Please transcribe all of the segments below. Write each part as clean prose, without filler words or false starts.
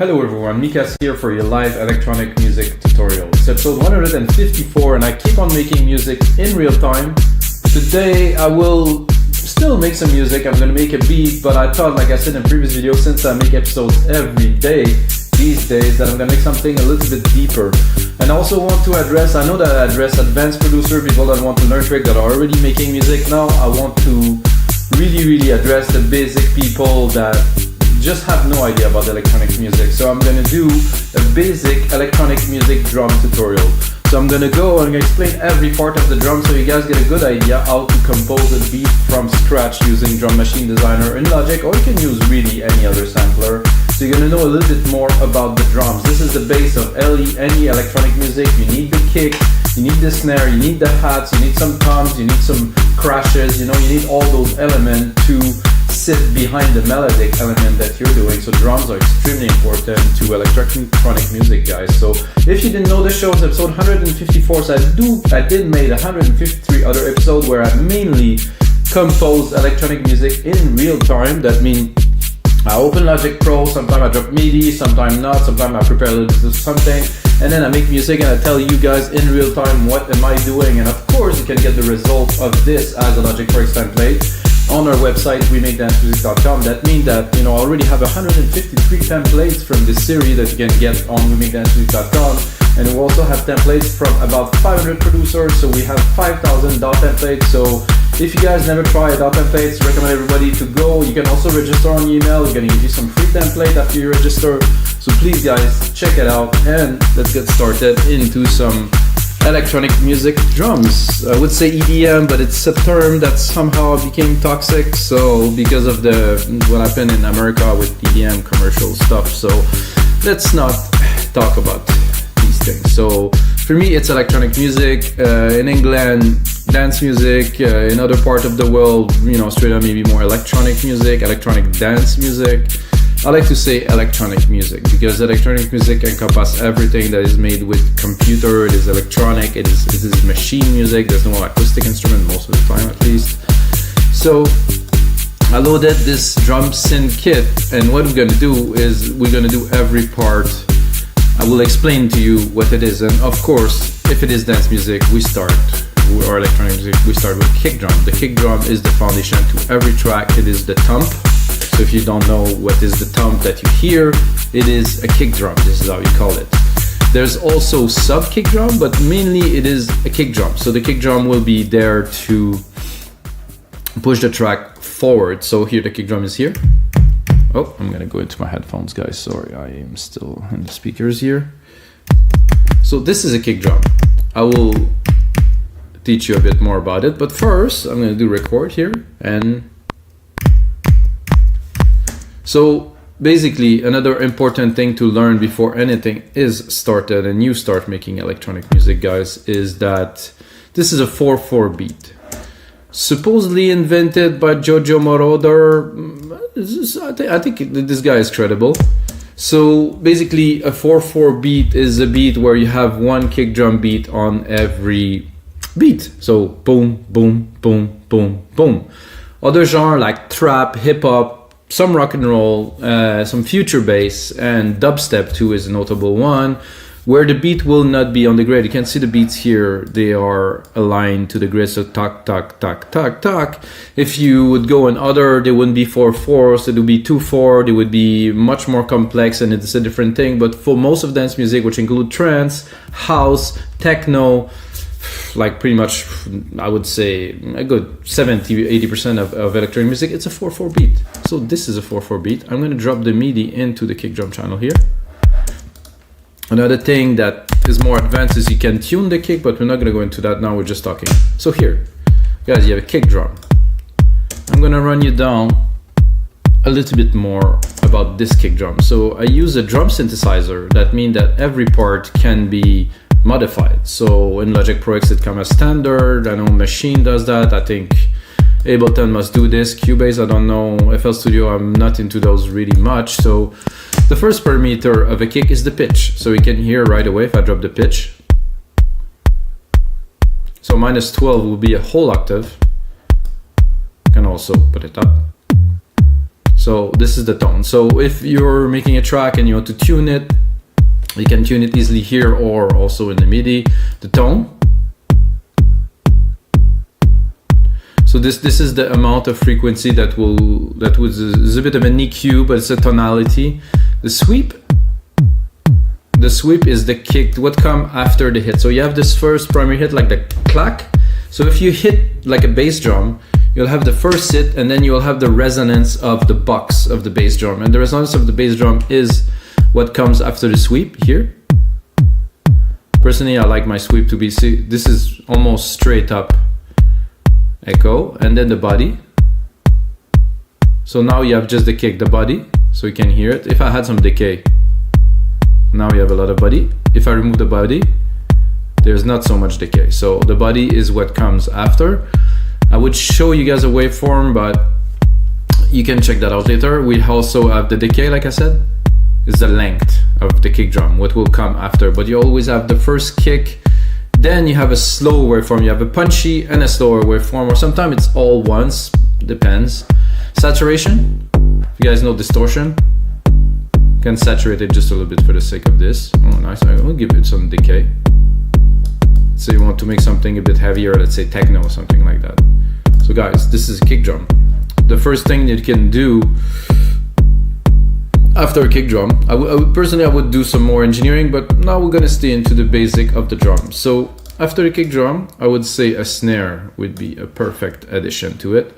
Hello everyone, Mikas here for your live electronic music tutorial. It's episode 154 and I keep on making music in real time. Today I will still make some music, I'm gonna make a beat, but I thought, like I said in previous videos, since I make episodes every day these days, that I'm gonna make something a little bit deeper. And I also want to address, I know that I address advanced producer, people that want to learn tricks, that are already making music. Now I want to really address the basic people that just have no idea about electronic music. So I'm gonna do a basic electronic music drum tutorial. So I'm gonna explain every part of the drum so you guys get a good idea how to compose a beat from scratch using Drum Machine Designer in Logic, or you can use really any other sampler. So you're gonna know a little bit more about the drums. This is the base of any electronic music. You need the kick, you need the snare, you need the hats, you need some toms, you need some crashes, you need all those elements to sit behind the melodic element that you're doing. So drums are extremely important to electronic music, guys. So if you didn't know, this show is episode 154. So I did made 153 other episodes where I mainly compose electronic music in real time. That means I open Logic Pro, sometimes I drop MIDI, sometimes not, sometimes I prepare a little bit of something, and then I make music and I tell you guys in real time what am I doing. And of course you can get the result of this as a Logic Pro X template on our website, wemakedancemusic.com. That means that I already have 153 templates from this series that you can get on wemakedancemusic.com, and we also have templates from about 500 producers. So we have 5,000 DAW templates. So if you guys never tried DAW templates, recommend everybody to go. You can also register on email. We're gonna give you some free template after you register. So please guys, check it out and let's get started into some electronic music drums. I would say EDM, but it's a term that somehow became toxic. So because of what happened in America with EDM commercial stuff. So let's not talk about these things. So for me, it's electronic music. In England, dance music. In other part of the world, Australia, maybe more electronic music, electronic dance music. I like to say electronic music because electronic music encompasses everything that is made with computer. It is electronic, it is machine music. There's no acoustic instrument most of the time, at least. So I loaded this drum synth kit, and what we're gonna do is we're gonna do every part. I will explain to you what it is, and of course, if it is dance music, or electronic music, we start with kick drum. The kick drum is the foundation to every track. It is the thump. So if you don't know what is the thump that you hear, it is a kick drum. This is how you call it. There's also sub kick drum, but mainly it is a kick drum. So the kick drum will be there to push the track forward. So here the kick drum is here. Oh, I'm gonna go into my headphones, guys. Sorry, I am still in the speakers here. So this is a kick drum. I will teach you a bit more about it, but first I'm gonna do record here. And so basically another important thing to learn before anything is started and you start making electronic music, guys, is that this is a 4/4 beat. Supposedly invented by Giorgio Moroder. I think this guy is credible. So basically a 4/4 beat is a beat where you have one kick drum beat on every beat. So boom, boom, boom, boom, boom. Other genre like trap, hip hop, some rock and roll, some future bass, and dubstep too is a notable one, where the beat will not be on the grid. You can see the beats here, they are aligned to the grid, so tuck, tuck, tuck, tuck, tuck. If you would go on other, they wouldn't be 4/4, so it would be 2/4, they would be much more complex, and it's a different thing. But for most of dance music, which include trance, house, techno, like pretty much, I would say a good 70-80% of electronic music, it's a 4/4 beat. So this is a 4/4 beat. I'm gonna drop the MIDI into the kick drum channel here. Another thing that is more advanced is you can tune the kick, but we're not gonna go into that now, we're just talking. So here, guys, you have a kick drum. I'm gonna run you down a little bit more about this kick drum. So I use a drum synthesizer. That means that every part can be modified. So in Logic Pro X it comes as standard. I know Machine does that. I think Ableton must do this. Cubase, I don't know. FL Studio, I'm not into those really much. So the first parameter of a kick is the pitch. So you can hear right away if I drop the pitch. So -12 will be a whole octave. You can also put it up. So this is the tone. So if you're making a track and you want to tune it, you can tune it easily here or also in the MIDI, the tone. So this is the amount of frequency that is a bit of an EQ, but it's a tonality. The sweep is the kick, what come after the hit. So you have this first primary hit, like the clack. So if you hit like a bass drum, you'll have the first hit, and then you'll have the resonance of the box of the bass drum. And the resonance of the bass drum is what comes after the sweep here. Personally, I like my sweep to be, see, this is almost straight up echo, and then the body. So now you have just the kick, the body, so you can hear it. If I had some decay, now you have a lot of body. If I remove the body, there's not so much decay. So the body is what comes after. I would show you guys a waveform, but you can check that out later. We also have the decay, like I said, is the length of the kick drum, what will come after. But you always have the first kick, then you have a slow waveform, you have a punchy and a slower waveform, or sometimes it's all once, depends. Saturation, if you guys know distortion, you can saturate it just a little bit for the sake of this. Oh nice, I will give it some decay. So you want to make something a bit heavier, let's say techno or something like that. So guys, this is a kick drum. The first thing that you can do after a kick drum, personally I would do some more engineering, but now we're gonna stay into the basic of the drum. So after the kick drum, I would say a snare would be a perfect addition to it.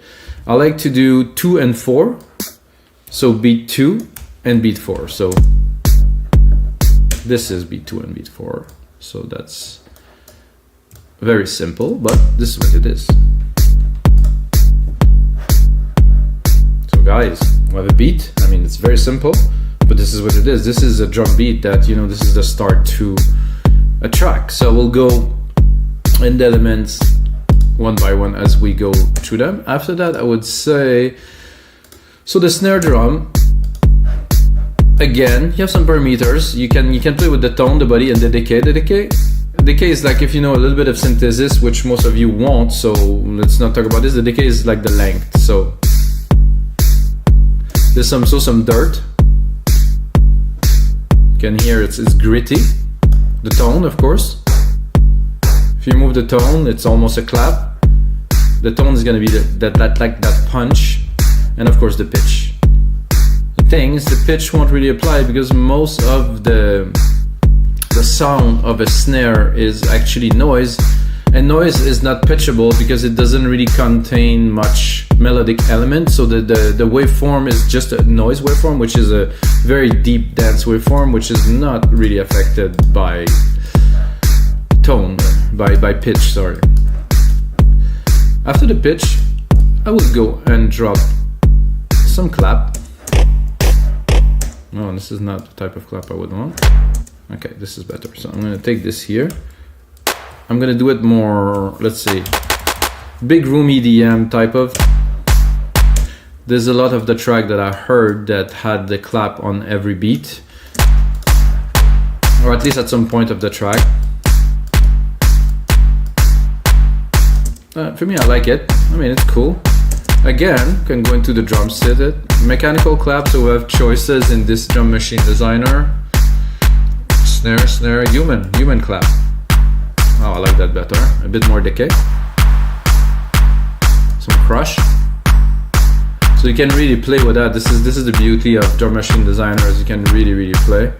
I like to do 2 and 4, so beat 2 and beat 4. So this is beat 2 and beat 4. So that's very simple, but this is what it is. So guys, we have a beat. I mean, it's very simple, but this is what it is. This is a drum beat that, you know, this is the start to a track. So we'll go in the elements one by one as we go through them. After that, I would say, so the snare drum, again, you have some parameters. You can play with the tone, the body, and the decay. The decay is like, if you know a little bit of synthesis, which most of you won't, so let's not talk about this. The decay is like the length. So there's some dirt. You can hear it's gritty. The tone, of course. If you move the tone, it's almost a clap. The tone is gonna be that punch, and of course the pitch. The thing is, the pitch won't really apply because most of the sound of a snare is actually noise, and noise is not pitchable because it doesn't really contain much melodic element. So the waveform is just a noise waveform, which is a very deep dance waveform, which is not really affected by tone, by pitch, sorry. After the pitch, I would go and drop some clap. No, this is not the type of clap I would want. Okay, this is better. So I'm gonna take this here. I'm gonna do it more, let's say, big room EDM type of. There's a lot of the track that I heard that had the clap on every beat, or at least at some point of the track. For me, I like it. I mean, it's cool. Again, can go into the drum set it. Mechanical clap, so we have choices in this drum machine designer. Snare, human clap. Oh, I like that better. A bit more decay. Some crush. So you can really play with that. This is the beauty of drum machine designers. You can really play.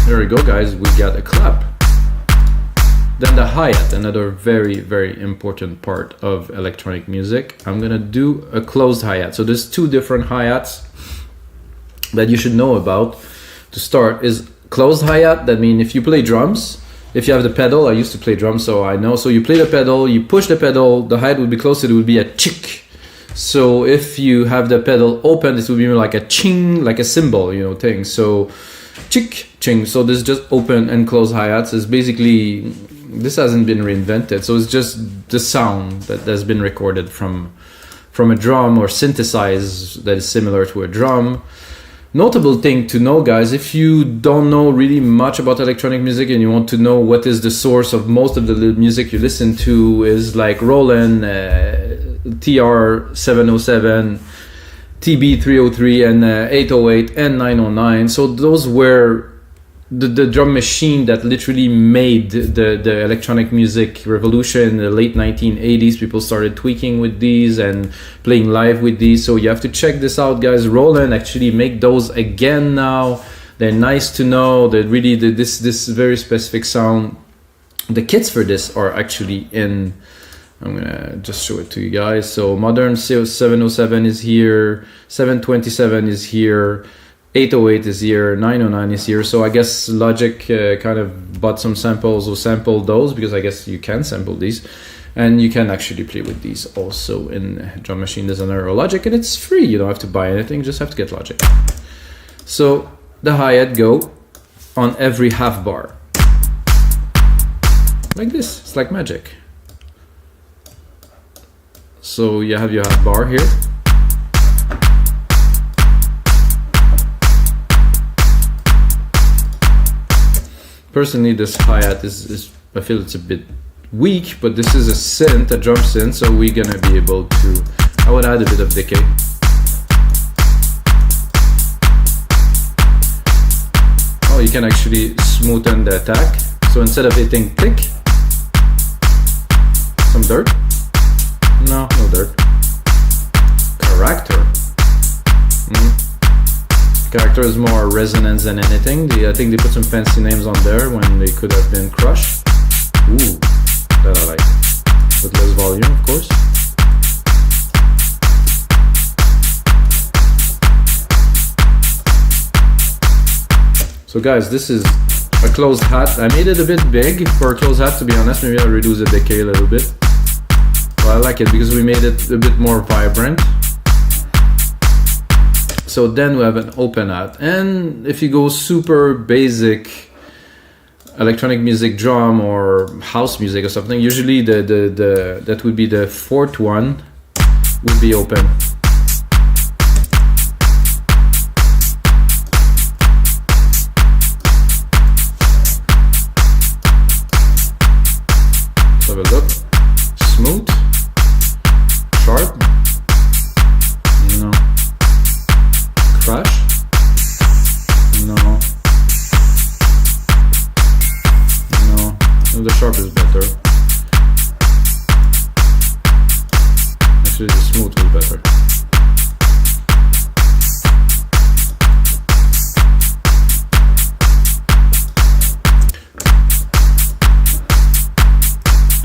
There we go, guys. We got a clap. Then the hi-hat, another very important part of electronic music. I'm gonna do a closed hi-hat. So there's two different hi-hats that you should know about. To start is closed hi-hat. That means if you play drums, if you have the pedal, I used to play drums, so I know. So you play the pedal, you push the pedal, the hi-hat would be closed, it would be a chick. So if you have the pedal open, this would be like a ching, like a cymbal, you know, thing. So chick, ching. So this just open and close hi-hats is basically, this hasn't been reinvented. So it's just the sound that has been recorded from a drum or synthesized that is similar to a drum. Notable thing to know, guys, if you don't know really much about electronic music and you want to know what is the source of most of the music you listen to, is like Roland, TR-707, TB-303, and 808 and 909. So those were the drum machine that literally made the electronic music revolution in the late 1980s. People started tweaking with these and playing live with these. So you have to check this out, guys. Roland actually make those again now. They're nice to know. They're really this very specific sound. The kits for this are actually in. I'm gonna just show it to you guys. So modern 707 is here, 727 is here, 808 is here, 909 is here. So I guess Logic kind of bought some samples or sampled those, because I guess you can sample these, and you can actually play with these also in Drum Machine Designer or Logic, and it's free. You don't have to buy anything, just have to get Logic. So the hi-hat go on every half bar, like this. It's like magic. So you have your half bar here. Personally, this hi-hat is I feel it's a bit weak, but this is a synth, a drum synth, so we're gonna be able to, I would add a bit of decay. Oh, you can actually smoothen the attack. So instead of hitting thick, some dirt. No dirt. Character. Character is more resonance than anything. I think they put some fancy names on there when they could have been Crush. Ooh, that I like. With less volume, of course. So guys, this is a closed hat. I made it a bit big for a closed hat, to be honest. Maybe I'll reduce the decay a little bit. But I like it because we made it a bit more vibrant. So then we have an open hat. And if you go super basic electronic music drum or house music or something, usually that would be the fourth one would be open. Let's have a look. Smooth. Sharp. No. Crash. No. No. The sharp is better. Actually, the smooth is better.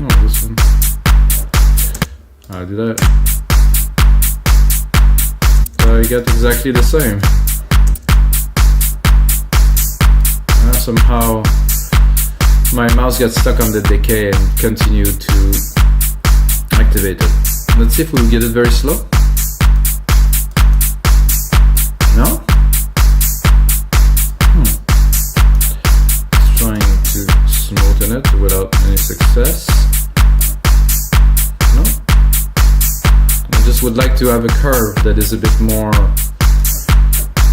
Oh, this one. Did I? I get exactly the same. Somehow my mouse got stuck on the decay and continued to activate it. Let's see if we'll get it very slow. No? Just trying to smoothen it without any success. No? I just would like to have a curve that is a bit more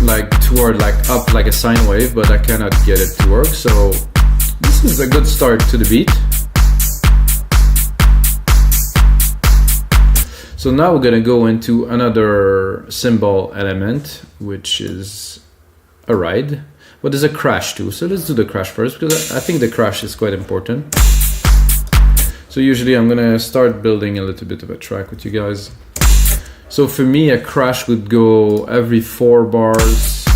like toward like up like a sine wave, but I cannot get it to work. So this is a good start to the beat. So now we're gonna go into another cymbal element, which is a ride, but there's a crash too. So let's do the crash first, because I think the crash is quite important. So usually I'm gonna start building a little bit of a track with you guys. So for me, a crash would go every 4 bars.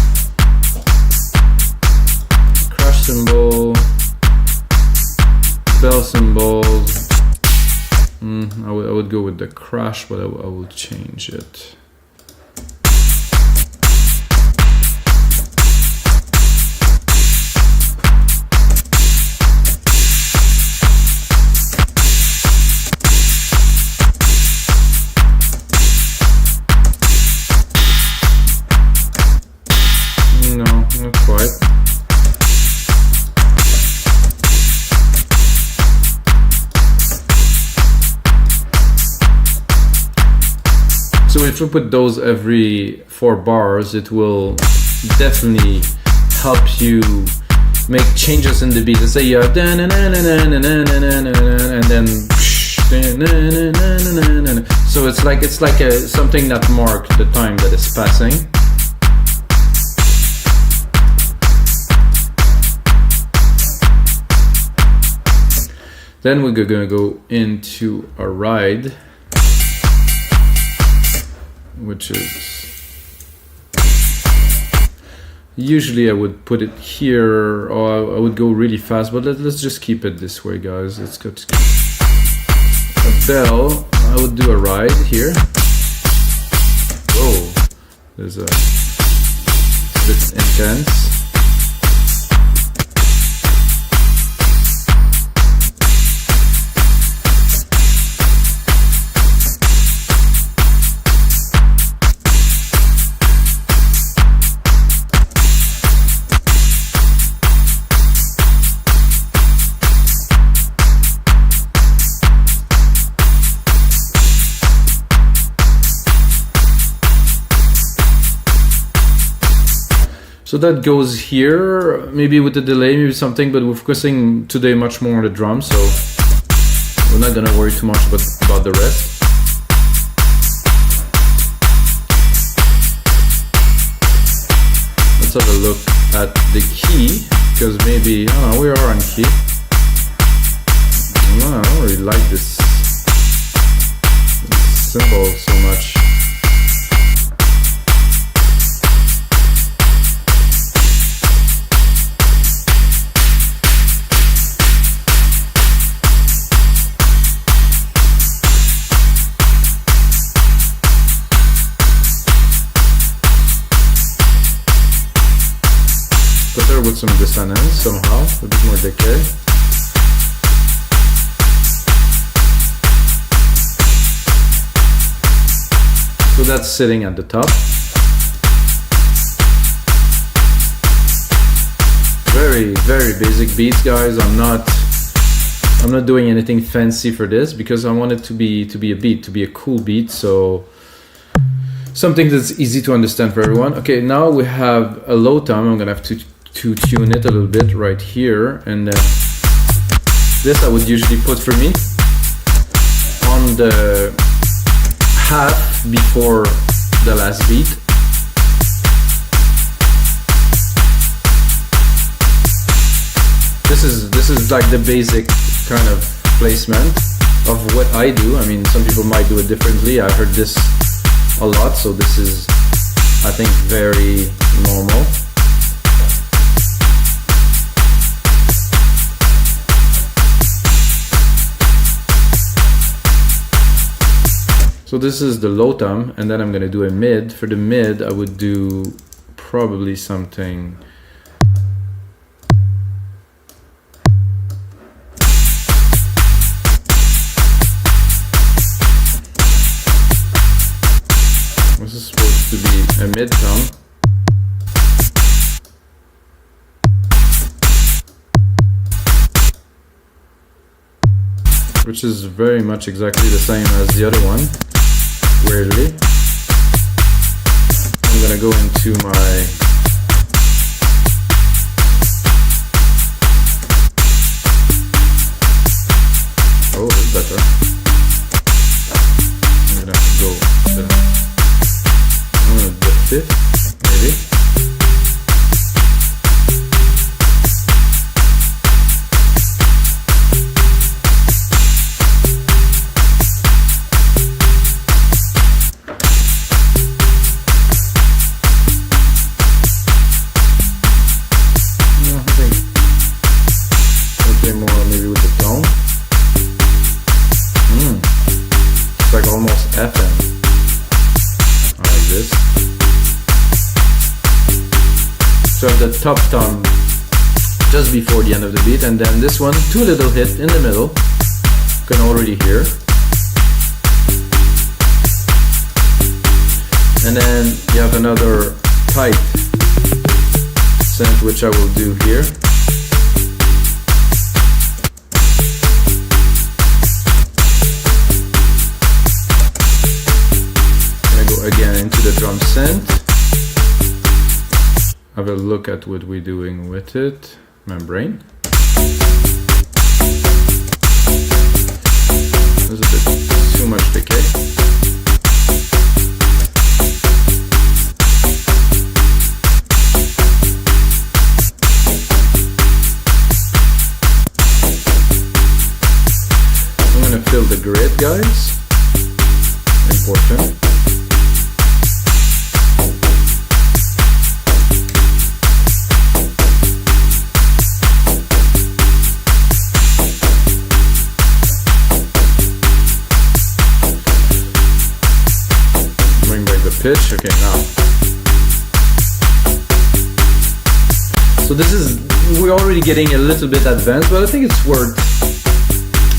Crash cymbal, bell cymbals. I would go with the crash, but I will change it. Not quite. So if we put those every 4 bars, it will definitely help you make changes in the beat. Let's say you have and then So it's like something that marks the time that is passing. Then we're gonna go into a ride, which is usually I would put it here, or I would go really fast, but let's just keep it this way, guys. Let's go to a bell. I would do a ride here. Whoa, there's a bit intense. So that goes here, maybe with the delay, maybe something, but we're focusing today much more on the drums, so we're not gonna worry too much about the rest. Let's have a look at the key, because maybe, I don't know, we are on key. I don't really like this cymbal so much. Better with some dissonance somehow, a bit more decay. So that's sitting at the top. Very, very basic beats, guys. I'm not doing anything fancy for this because I want it to be a beat, to be a cool beat. So something that's easy to understand for everyone. Okay, now we have a low tom. I'm gonna have to tune it a little bit right here, and this I would usually put for me on the half before the last beat. This is like the basic kind of placement of what I do. I mean, some people might do it differently. I heard this a lot, so this is, I think, very normal. So this is the low tom, and then I'm gonna do a mid. For the mid, I would do probably something. This is supposed to be a mid tom. Which is very much exactly the same as the other one. Weirdly, I'm gonna go into my oh, it's better. I'm gonna have to go the fifth, maybe. So I have the top tom just before the end of the beat, and then this one, two little hit in the middle, you can already hear. And then you have another tight synth, which I will do here. I'm gonna go again into the drum synth. Have a look at what we're doing with it. Membrane. There's a decay. I'm gonna fill the grid, guys. Important. Pitch. Okay, now. So this is, we're already getting a little bit advanced, but I think it's worth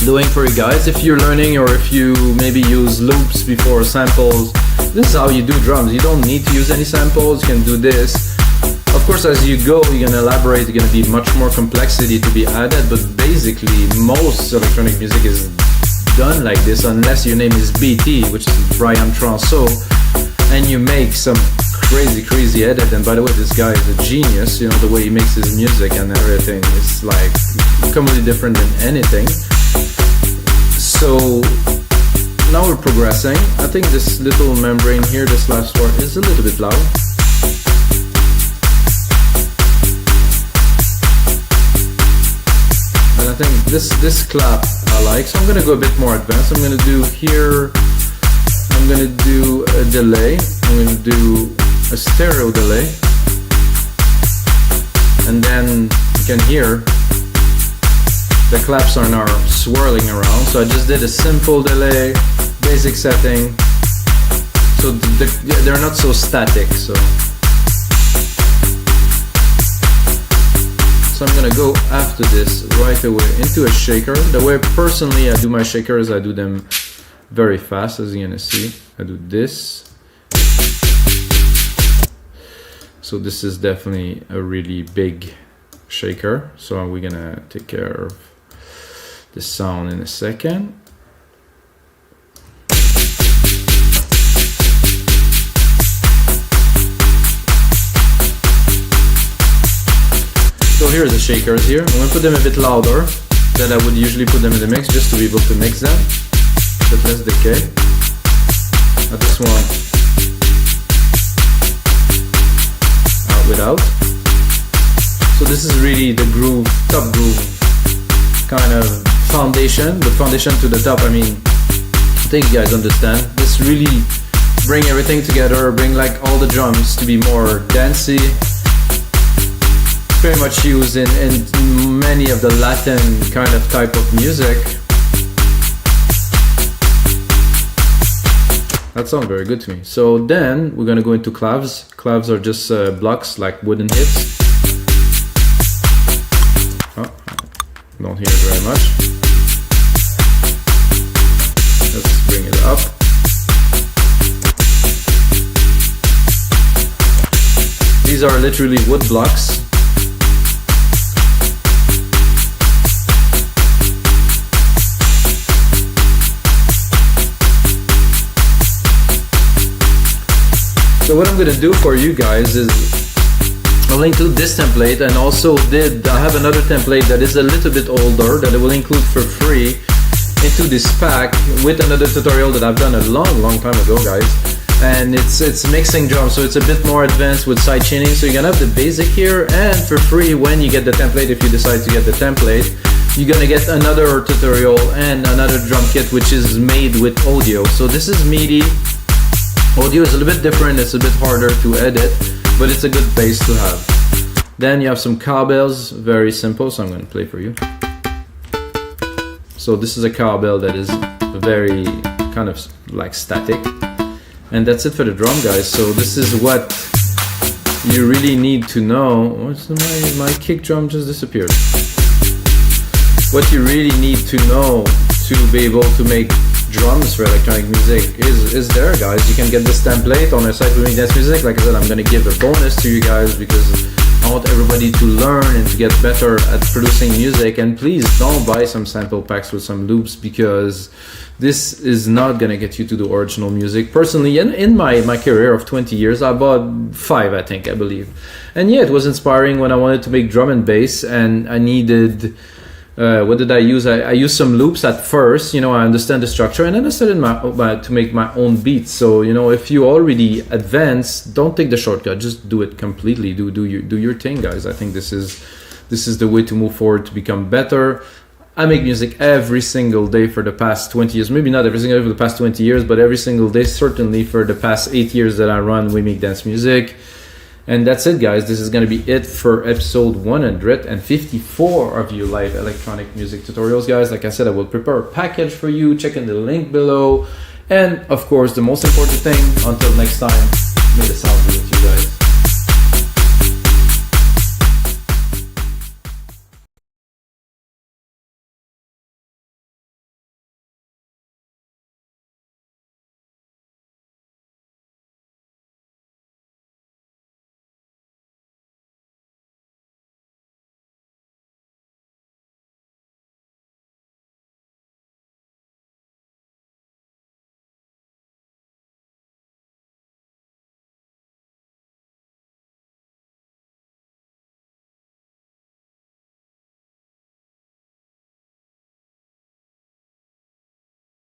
doing for you guys. If you're learning, or if you maybe use loops before samples, this is how you do drums. You don't need to use any samples, you can do this. Of course, as you go, you're gonna elaborate, you're gonna be much more complexity to be added, but basically most electronic music is done like this, unless your name is BT, which is Brian Transo, and you make some crazy edit. And by the way, this guy is a genius, you know, the way he makes his music and everything is like completely different than anything. So now we're progressing. I think this little membrane here, this last one, is a little bit loud. And I think this clap I like, so I'm gonna go a bit more advanced. I'm gonna do here, I'm gonna do a delay, I'm gonna do a stereo delay, and then you can hear the claps are now swirling around. So I just did a simple delay, basic setting, so they're not so static. So I'm gonna go after this right away into a shaker. The way personally I do my shakers, I do them very fast, as you're gonna see. I do this. So this is definitely a really big shaker. So we're gonna take care of the sound in a second. So here's the shakers here. I'm gonna put them a bit louder than I would usually put them in the mix, just to be able to mix them. But less decay. At this one, without. So this is really the groove, top groove kind of foundation. But foundation to the top, I mean, I think you guys understand. This really bring everything together, bring like all the drums to be more dancey. Very much used in many of the Latin kind of type of music. That sounds very good to me. So then we're gonna go into claves. Claves are just blocks, like wooden hits. Oh, don't hear it very much. Let's bring it up. These are literally wood blocks. So what I'm gonna do for you guys is I'll include this template, and also I have another template that is a little bit older that I will include for free into this pack with another tutorial that I've done a long time ago, guys. And it's mixing drums, so it's a bit more advanced with side chaining. So you're gonna have the basic here, and for free when you get the template, if you decide to get the template, you're gonna get another tutorial and another drum kit which is made with audio. So this is MIDI. Audio is a little bit different, it's a bit harder to edit, but it's a good base to have. Then you have some cowbells, very simple, so I'm going to play for you. So this is a cowbell that is very kind of like static. And that's it for the drum, guys. So this is what you really need to know. What's my kick drum just disappeared. What you really need to know to be able to make drums for electronic music is there, guys. You can get this template on our site for Make Dance Music. Like I said, I'm gonna give a bonus to you guys because I want everybody to learn and to get better at producing music. And please don't buy some sample packs with some loops, because this is not gonna get you to the original music. Personally, in my career of 20 years, I bought 5, I believe. And yeah, it was inspiring when I wanted to make drum and bass, and I needed What did I use? I used some loops at first, you know, I understand the structure, and then I started to make my own beats. So, you know, if you already advanced, don't take the shortcut, just do it completely. Do your thing, guys. I think this is the way to move forward, to become better. I make music every single day for the past 20 years. Maybe not every single day for the past 20 years, but every single day, certainly for the past 8 years that I run We Make Dance Music. And that's it, guys. This is going to be it for episode 154 of You Live Electronic Music Tutorials, guys. Like I said, I will prepare a package for you. Check in the link below. And, of course, the most important thing, until next time, may the sound be with you guys.